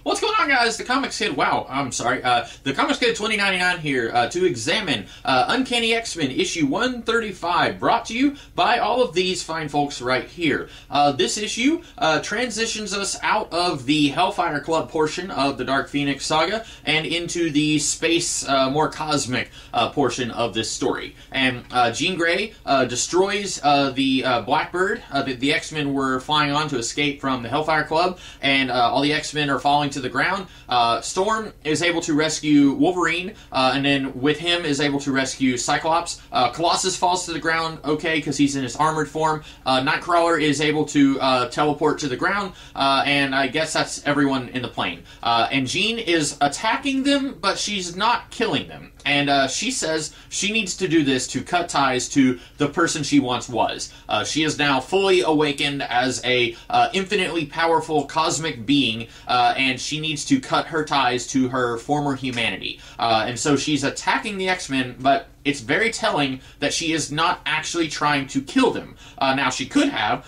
What's going on, guys? The Comics Kid, the Comics Kid 2099 here to examine Uncanny X-Men issue 135, brought to you by all of these fine folks right here. This issue transitions us out of the Hellfire Club portion of the Dark Phoenix saga and into the space, more cosmic portion of this story. And Jean Grey destroys the Blackbird that the X-Men were flying on to escape from the Hellfire Club, and all the X-Men are falling to the ground. Storm is able to rescue Wolverine, and then with him is able to rescue Cyclops. Colossus falls to the ground, okay, because he's in his armored form. Nightcrawler is able to teleport to the ground, and I guess that's everyone in the plane. And Jean is attacking them, but she's not killing them. And she says she needs to do this to cut ties to the person she once was. She is now fully awakened as a infinitely powerful cosmic being, and she needs to cut her ties to her former humanity. And so she's attacking the X-Men, but it's very telling that she is not actually trying to kill them. Now, she could have.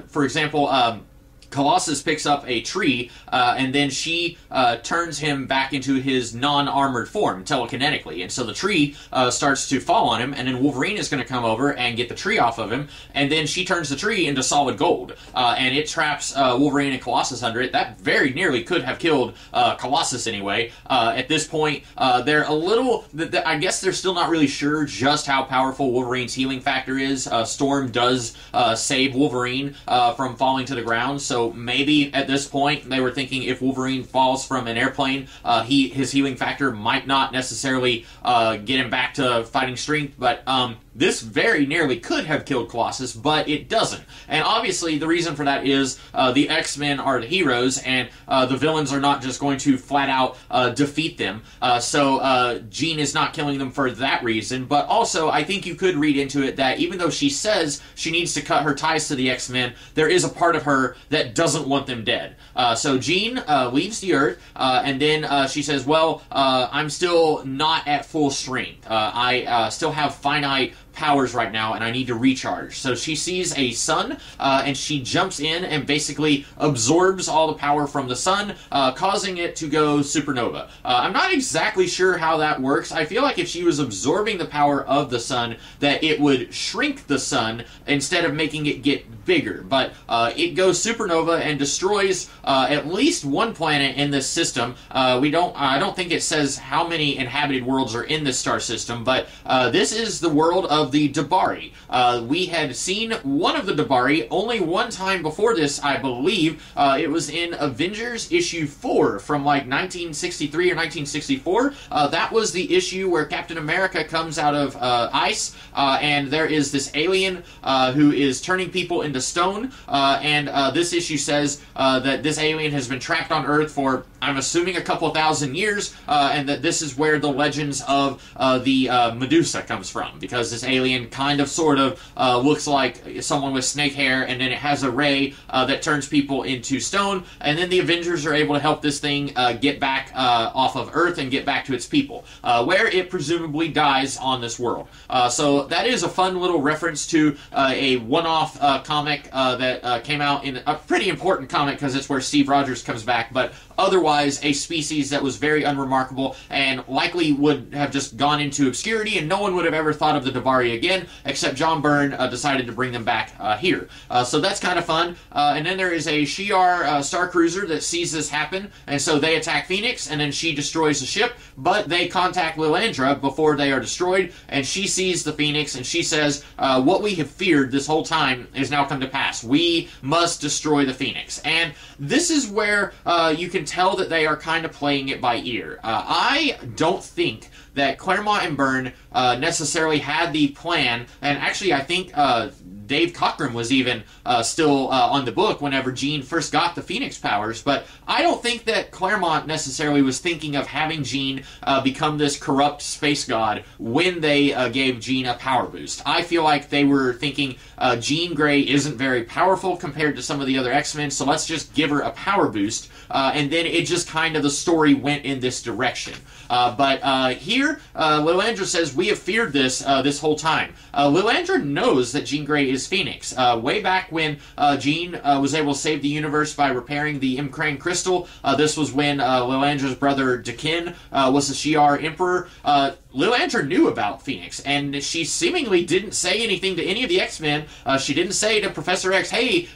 For example, Colossus picks up a tree, and then she turns him back into his non-armored form, telekinetically. And so the tree starts to fall on him, and then Wolverine is going to come over and get the tree off of him, and then she turns the tree into solid gold. And it traps Wolverine and Colossus under it. That very nearly could have killed Colossus anyway. At this point, they're a little... I guess they're still not really sure just how powerful Wolverine's healing factor is. Storm does save Wolverine from falling to the ground, so maybe at this point they were thinking if Wolverine falls from an airplane, his healing factor might not necessarily get him back to fighting strength, but this very nearly could have killed Colossus, but it doesn't. And obviously the reason for that is the X-Men are the heroes, and the villains are not just going to flat out defeat them. So Jean is not killing them for that reason, but also I think you could read into it that even though she says she needs to cut her ties to the X-Men, there is a part of her that doesn't want them dead. So Jean leaves the Earth, and then she says, well, I'm still not at full strength. I still have finite powers right now, and I need to recharge. So she sees a sun, and she jumps in and basically absorbs all the power from the sun, causing it to go supernova. I'm not exactly sure how that works. I feel like if she was absorbing the power of the sun, that it would shrink the sun instead of making it get bigger. But it goes supernova and destroys at least one planet in this system. I don't think it says how many inhabited worlds are in this star system, but this is the world of the Dabari. We had seen one of the Dabari only one time before this, I believe. It was in Avengers issue 4 from like 1963 or 1964. That was the issue where Captain America comes out of ice, and there is this alien who is turning people into stone, and this issue says that this alien has been trapped on Earth for, I'm assuming, a couple thousand years, and that this is where the legends of the Medusa comes from, because this alien kind of sort of looks like someone with snake hair, and then it has a ray that turns people into stone, and then the Avengers are able to help this thing get back off of Earth and get back to its people, where it presumably dies on this world. So that is a fun little reference to a one-off comic that came out in a pretty important comic, because it's where Steve Rogers comes back, but otherwise a species that was very unremarkable and likely would have just gone into obscurity, and no one would have ever thought of the Dabari again, except John Byrne decided to bring them back here. So that's kind of fun. And then there is a Shi'ar star cruiser that sees this happen, and so they attack Phoenix, and then she destroys the ship, but they contact Lilandra before they are destroyed, and she sees the Phoenix, and she says, what we have feared this whole time has now come to pass. We must destroy the Phoenix. And this is where you can tell that they are kind of playing it by ear. I don't think that Claremont and Byrne necessarily had the plan, and actually I think Dave Cockrum was even still on the book whenever Jean first got the Phoenix powers, but I don't think that Claremont necessarily was thinking of having Jean become this corrupt space god when they gave Jean a power boost. I feel like they were thinking Jean Grey isn't very powerful compared to some of the other X-Men, so let's just give her a power boost, and then it just kind of, the story went in this direction. But here, Lilandra says, we have feared this whole time. Lilandra knows that Jean Grey is Phoenix. Way back when Jean was able to save the universe by repairing the M'Krang crystal, this was when Lilandra's brother Dakin was the Shi'ar Emperor. Lilandra knew about Phoenix, and she seemingly didn't say anything to any of the X-Men. She didn't say to Professor X, hey,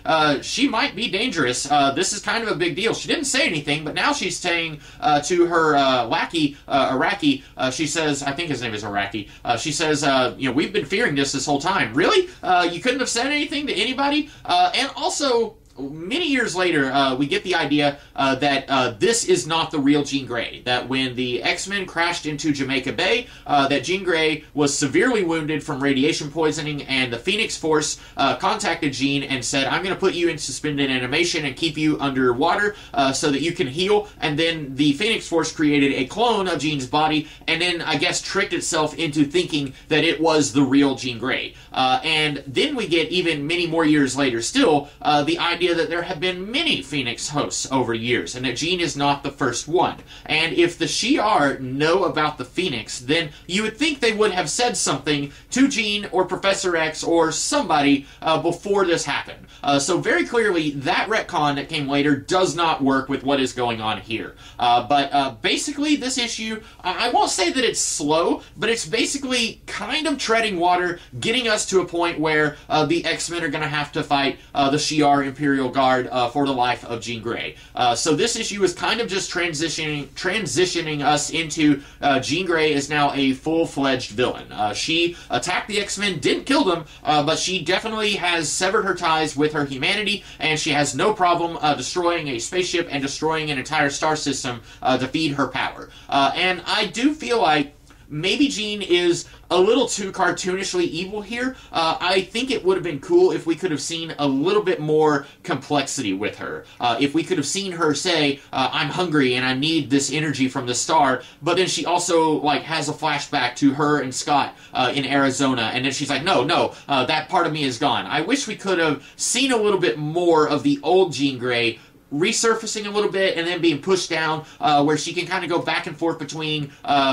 she might be dangerous. This is kind of a big deal. She didn't say anything, but now she's saying to her lackey, Araki, she says, I think his name is Araki, she says, we've been fearing this whole time. Really? You couldn't have said anything to anybody? And also, many years later, we get the idea that this is not the real Jean Grey. That when the X-Men crashed into Jamaica Bay, that Jean Grey was severely wounded from radiation poisoning, and the Phoenix Force contacted Jean and said, I'm going to put you in suspended animation and keep you underwater so that you can heal. And then the Phoenix Force created a clone of Jean's body, and then, I guess, tricked itself into thinking that it was the real Jean Grey. And then we get, even many more years later still, the idea that there have been many Phoenix hosts over years, and that Jean is not the first one. And if the Shi'ar know about the Phoenix, then you would think they would have said something to Jean or Professor X or somebody before this happened. So very clearly, that retcon that came later does not work with what is going on here. But basically, this issue, I won't say that it's slow, but it's basically kind of treading water, getting us to a point where the X-Men are going to have to fight the Shi'ar Imperial Guard for the life of Jean Grey. So this issue is kind of just transitioning us into Jean Grey is now a full-fledged villain. She attacked the X-Men, didn't kill them, but she definitely has severed her ties with her humanity, and she has no problem destroying a spaceship and destroying an entire star system to feed her power. And I do feel like maybe Jean is a little too cartoonishly evil here. I think it would have been cool if we could have seen a little bit more complexity with her. If we could have seen her say, I'm hungry and I need this energy from the star, but then she also has a flashback to her and Scott in Arizona, and then she's like, no, that part of me is gone. I wish we could have seen a little bit more of the old Jean Grey resurfacing a little bit and then being pushed down, where she can kind of go back and forth between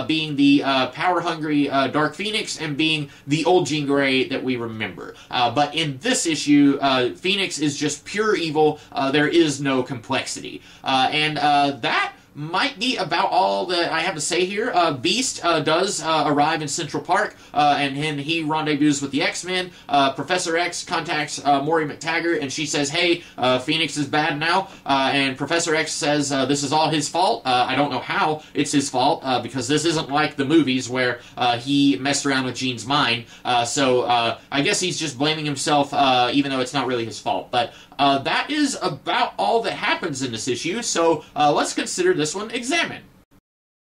being the power-hungry Dark Phoenix and being the old Jean Grey that we remember. But in this issue, Phoenix is just pure evil. There is no complexity. And that might be about all that I have to say here. Beast does arrive in Central Park, and then he rendezvous with the X-Men. Professor X contacts Maury McTaggart, and she says, hey, Phoenix is bad now, and Professor X says this is all his fault. I don't know how it's his fault, because this isn't like the movies where he messed around with Jean's mind, so I guess he's just blaming himself, even though it's not really his fault. But that is about all that happens in this issue, so let's consider this one Examine.